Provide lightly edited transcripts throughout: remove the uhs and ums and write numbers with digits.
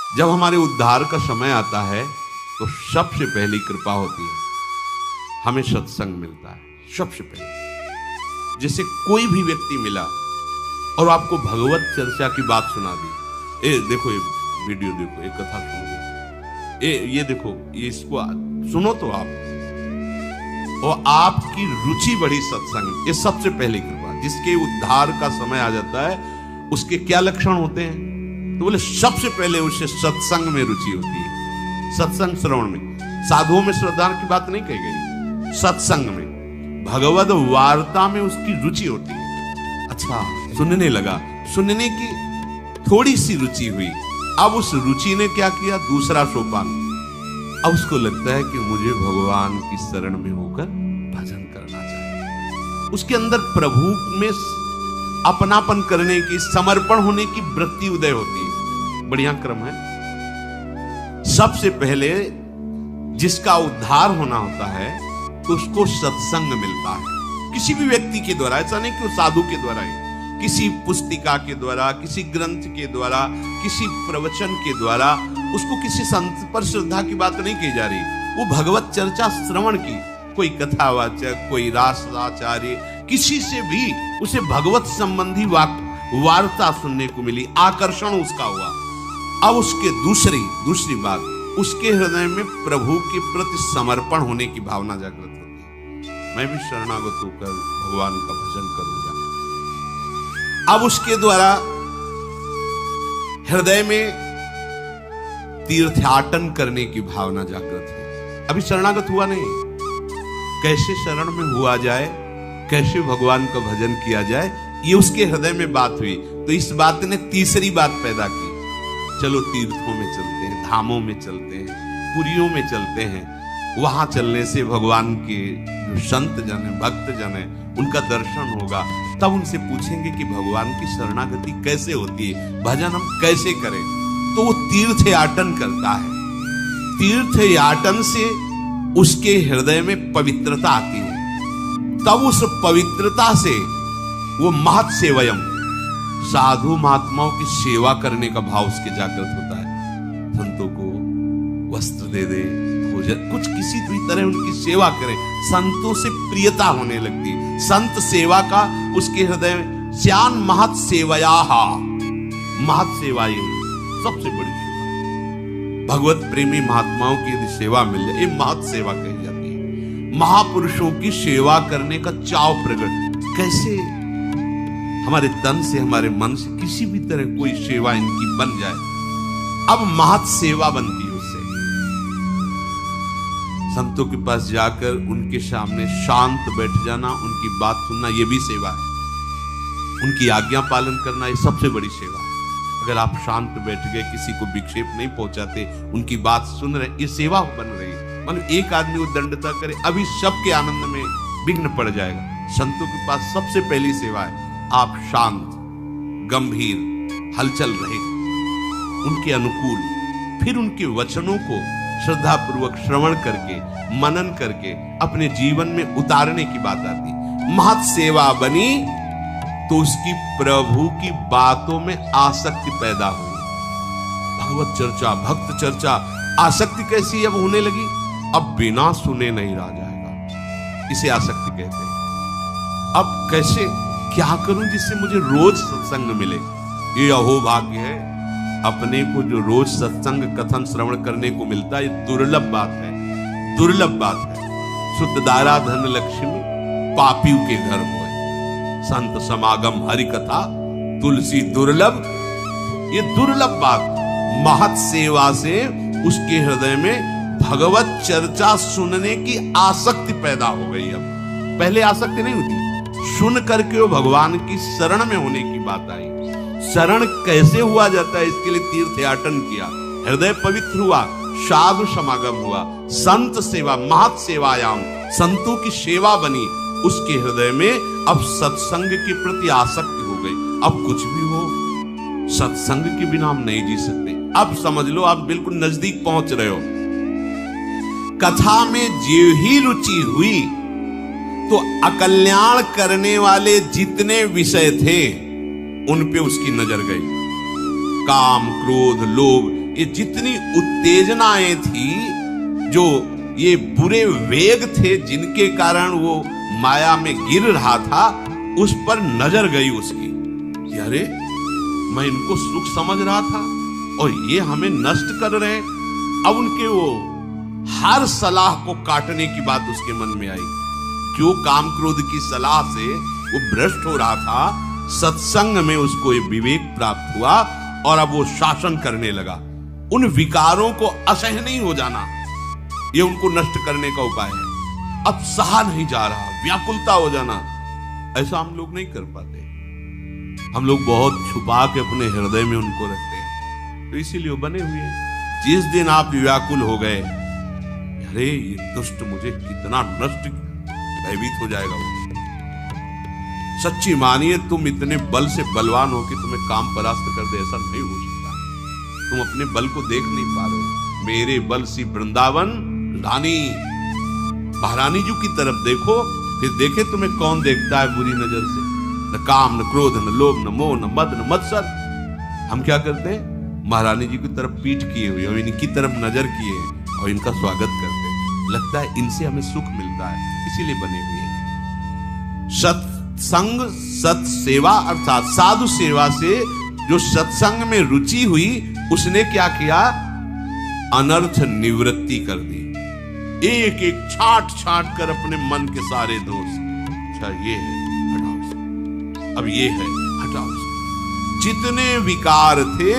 जब हमारे उद्धार का समय आता है तो सबसे पहली कृपा होती है, हमें सत्संग मिलता है। सबसे पहले जैसे कोई भी व्यक्ति मिला और आपको भगवत चर्चा की बात सुना दी, देखो ये वीडियो देखो, ये कथा सुनो, ये देखो, ये इसको सुनो तो आप, और आपकी रुचि बढ़ी सत्संग, ये सबसे पहली कृपा। जिसके उद्धार का समय आ जाता है उसके क्या लक्षण होते हैं? तो बोले सबसे पहले उसे सत्संग में रुचि होती है, सत्संग श्रवण में। साधुओं में श्रद्धा की बात नहीं कही गई, सत्संग में, भगवद वार्ता में उसकी रुचि होती है। अच्छा, सुनने लगा, सुनने की थोड़ी सी रुचि हुई, अब उस रुचि ने क्या किया? दूसरा सोपान, अब उसको लगता है कि मुझे भगवान की शरण में होकर भजन करना चाहिए। उसके अंदर प्रभु में अपनापन करने की, समर्पण होने की वृत्ति उदय होती है। बढ़िया क्रम है। सबसे पहले जिसका उद्धार होना होता है तो उसको सत्संग मिलता है, किसी भी व्यक्ति के द्वारा। ऐसा नहीं कि वो साधु के द्वारा ही, किसी पुस्तिका के द्वारा, किसी ग्रंथ के द्वारा, किसी प्रवचन के द्वारा, उसको किसी संत पर श्रद्धा की बात नहीं की जा रही। वो भगवत चर्चा श्रवण की, कोई कथावाचक, कोई रासाचार्य, किसी से भी उसे भगवत संबंधी वार्ता सुनने को मिली, आकर्षण उसका हुआ। अब उसके दूसरी बात, उसके हृदय में प्रभु के प्रति समर्पण होने की भावना जागृत होती है। मैं भी शरणागत होकर भगवान का भजन करूंगा। अब उसके द्वारा हृदय में तीर्थाटन करने की भावना जागृत है। अभी शरणागत हुआ नहीं, कैसे शरण में हुआ जाए, कैसे भगवान का भजन किया जाए, ये उसके हृदय में बात हुई। तो इस बात ने तीसरी बात पैदा की, चलो तीर्थों में चलते हैं, धामों में चलते हैं, पुरियों में चलते हैं। वहां चलने से भगवान के जो संत जन है, भक्त जन है, उनका दर्शन होगा। तब उनसे पूछेंगे कि भगवान की शरणागति कैसे होती है, भजन हम कैसे करें। तो वो तीर्थ याटन करता है। तीर्थ याटन से उसके हृदय में पवित्रता आती है। तब उस पवित्रता से वो महत् सेवयम, साधु महात्माओं की सेवा करने का भाव उसके जागृत होता है। संतों को वस्त्र दे दे, भोजन, कुछ किसी भी तरह उनकी सेवा करें, संतों से प्रियता होने लगती। संत सेवा का उसके हृदय में श्यान महत् सेवयाहा, महत् सेवा यही सबसे बड़ी सेवा। भगवत प्रेमी महात्माओं की यदि सेवा मिल जाए, ये महत् सेवा कही जाती है। महापुरुषों की सेवा करने का चाव प्रकट, कैसे हमारे तन से, हमारे मन से किसी भी तरह कोई सेवा इनकी बन जाए, अब महत् सेवा बनती है उससे। संतों के पास जाकर उनके सामने शांत बैठ जाना, उनकी बात सुनना, यह भी सेवा है। उनकी आज्ञा पालन करना, यह सबसे बड़ी सेवा है। अगर आप शांत बैठ गए, किसी को विक्षेप नहीं पहुंचाते, उनकी बात सुन रहे, ये सेवा बन रही है। मतलब एक आदमी उद्दंडता करे, अभी सबके आनंद में विघ्न पड़ जाएगा। संतों के पास सबसे पहली सेवा है, आप शांत, गंभीर, हलचल रहे, उनके अनुकूल, फिर उनके वचनों को श्रद्धा पूर्वक श्रवण करके, मनन करके अपने जीवन में उतारने की बात आती। महत् सेवा बनी तो उसकी प्रभु की बातों में आसक्ति पैदा हुई। भगवत चर्चा, भक्त चर्चा, आसक्ति कैसी अब होने लगी? अब बिना सुने नहीं रह जाएगा, इसे आसक्ति कहते हैं। अब कैसे, क्या करूं जिससे मुझे रोज सत्संग मिले? ये अहोभाग्य है, अपने को जो रोज सत्संग कथन श्रवण करने को मिलता है, ये दुर्लभ बात है, दुर्लभ बात है। शुद्ध दारा धन लक्ष्मी पापियों के घर होए, संत समागम हरि कथा तुलसी दुर्लभ, ये दुर्लभ बात। महत् सेवा से उसके हृदय में भगवत चर्चा सुनने की आसक्ति पैदा हो गई। अब पहले आसक्ति नहीं होती, सुन करके वो भगवान की शरण में होने की बात आई। शरण कैसे हुआ जाता है, इसके लिए तीर्थ याटन किया, हृदय पवित्र हुआ, साधु समागम हुआ, संत सेवा, महत् सेवायाम, संतों की सेवा बनी उसके हृदय में। अब सत्संग के प्रति आसक्ति हो गई। अब कुछ भी हो, सत्संग के बिना हम नहीं जी सकते। अब समझ लो, आप बिल्कुल नजदीक पहुंच रहे हो। कथा में जो ही रुचि हुई तो अकल्याण करने वाले जितने विषय थे उन पे उसकी नजर गई। काम, क्रोध, लोभ, ये जितनी उत्तेजनाएं थी, जो ये बुरे वेग थे जिनके कारण वो माया में गिर रहा था, उस पर नजर गई उसकी कि अरे मैं इनको सुख समझ रहा था और ये हमें नष्ट कर रहे हैं। अब उनके वो हर सलाह को काटने की बात उसके मन में आई। जो काम क्रोध की सलाह से वो भ्रष्ट हो रहा था, सत्संग में उसको ये विवेक प्राप्त हुआ और अब वो शासन करने लगा। उन विकारों को असह्य नहीं हो जाना, ये उनको नष्ट करने का उपाय है। अब सहा नहीं जा रहा, व्याकुलता हो जाना, ऐसा हम लोग नहीं कर पाते। हम लोग बहुत छुपा के अपने हृदय में उनको रखते हैं, तो इसीलिए वो बने हुए हैं। जिस दिन आप व्याकुल हो गए, अरे ये दुष्ट मुझे कितना नष्ट, भयभीत हो जाएगा वो। सच्ची मानिए, तुम इतने बल से बलवान हो कि तुम्हें काम परास्त कर दे, ऐसा नहीं हो सकता। तुम अपने बल को देख नहीं पा रहे हो। मेरे बल सी वृंदावन रानी, महारानी जी की तरफ देखो, फिर देखे तुम्हें कौन देखता है बुरी नजर से। न काम, न क्रोध, न लोभ, न मोह, न मद, न मत्सर। हम क्या करते हैं? महारानी जी की तरफ पीठ किए हुए और इनकी तरफ नजर किए और इनका स्वागत करते हैं। लगता है इनसे हमें सुख मिलता है, इसीलिए बने हुए हैं। सत्संग, सत सेवा अर्थात साधु सेवा से जो सत्संग में रुचि हुई, उसने क्या किया? अनर्थ निवृत्ति कर दी। एक एक छांट छांट कर अपने मन के सारे दोष, अच्छा ये है हटाओ इसको, अब ये है हटाओ इसको। जितने विकार थे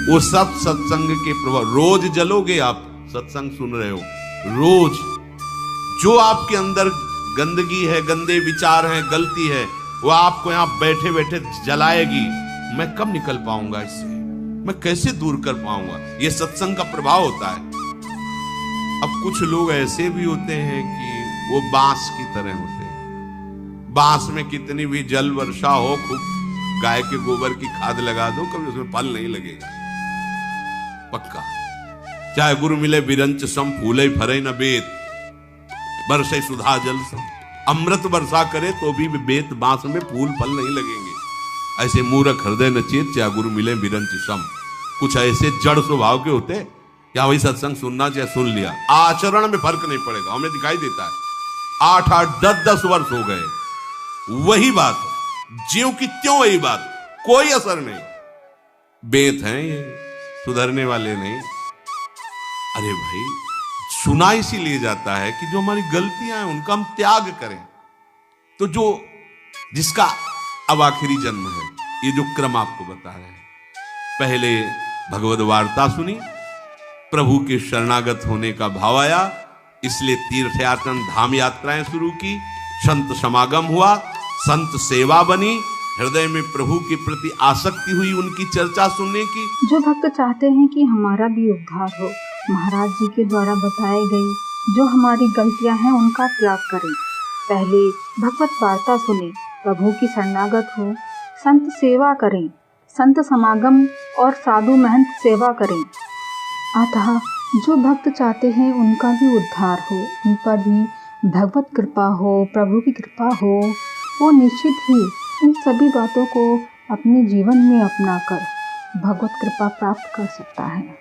वो सब सत्संग के प्रभाव। रोज जलोगे आप, सत्संग सुन रहे हो, रोज जो आपके अंदर गंदगी है, गंदे विचार हैं, गलती है, वो आपको यहां बैठे बैठे जलाएगी। मैं कब निकल पाऊंगा इससे, मैं कैसे दूर कर पाऊंगा? ये सत्संग का प्रभाव होता है। अब कुछ लोग ऐसे भी होते हैं कि वो बांस की तरह होते हैं। बांस में कितनी भी जल वर्षा हो, खूब गाय के गोबर की खाद लगा दो, कभी उसमें फल नहीं लगेगा, पक्का। चाहे गुरु मिले बिरंच सम, फूले फरे न बेत, बरसे सुधा जल सम। अमृत वर्षा करे तो भी बेत बांस में फूल फल नहीं लगेंगे। ऐसे मूर्ख हृदय न चेत, चाहे गुरु मिले बिरंच सम। कुछ ऐसे जड़ स्वभाव के होते, क्या वही सत्संग सुनना चाहे सुन लिया, आचरण में फर्क नहीं पड़ेगा। हमें दिखाई देता है 8-8, 10-10 वर्ष हो गए, वही बात, ज्यों की त्यों वही बात, कोई असर नहीं। बेत हैं ये, सुधरने वाले नहीं। अरे भाई, सुना इसीलिए जाता है कि जो हमारी गलतियां हैं उनका हम त्याग करें। तो जो जिसका अब आखिरी जन्म है, ये जो क्रम आपको बता रहे हैं, पहले भगवद वार्ता सुनी, प्रभु के शरणागत होने का भाव आया, इसलिए तीर्थयाटन धाम यात्राएं शुरू की, संत समागम हुआ, संत सेवा बनी, हृदय में प्रभु के प्रति आसक्ति हुई उनकी चर्चा सुनने की। जो भक्त चाहते हैं कि हमारा भी उद्धार हो, महाराज जी के द्वारा बताए गई जो हमारी गलतियां हैं उनका त्याग करें। पहले भगवत वार्ता सुने, प्रभु की शरणागत हो, संत सेवा करें, संत समागम और साधु महंत सेवा करें। अतः जो भक्त चाहते हैं उनका भी उद्धार हो, उन पर भी भगवत कृपा हो, प्रभु की कृपा हो, वो निश्चित ही इन सभी बातों को अपने जीवन में अपनाकर भगवत कृपा प्राप्त कर सकता है।